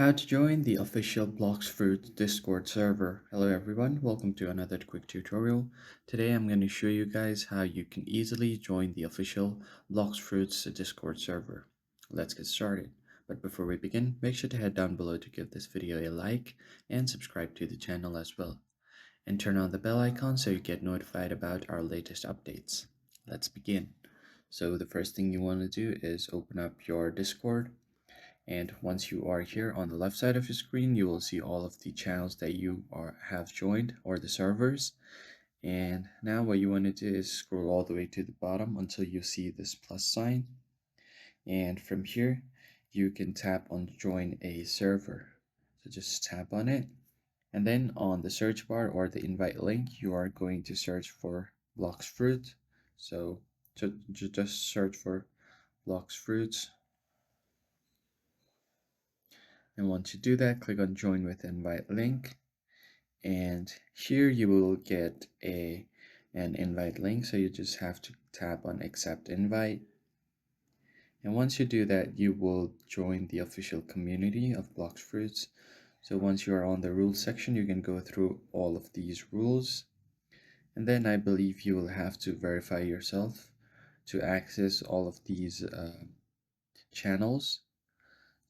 How to join the official Blox Fruit Discord server. Hello everyone, welcome to another quick tutorial. Today I'm going to show you guys how you can easily join the official Blox Fruits Discord server. Let's get started. But before we begin, make sure to head down below to give this video a like and subscribe to the channel as well. And turn on the bell icon so you get notified about our latest updates. Let's begin. So the first thing you want to do is open up your Discord. And once you are here on the left side of your screen, you will see all of the channels that you have joined, or the servers. And now what you want to do is scroll all the way to the bottom until you see this plus sign. And from here, you can tap on join a server. So just tap on it. And then on the search bar or the invite link, you are going to search for Blox Fruit. So just search for Blox Fruits. And once you do that, click on join with invite link, and here you will get an invite link, so you just have to tap on accept invite. And once you do that, you will join the official community of Blox Fruits. So once you are on the rules section, you can go through all of these rules, and then I believe you will have to verify yourself to access all of these channels.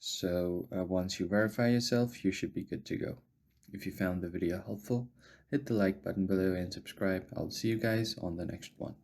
So once you verify yourself, you should be good to go. If you found the video helpful, hit the like button below and subscribe. I'll see you guys on the next one.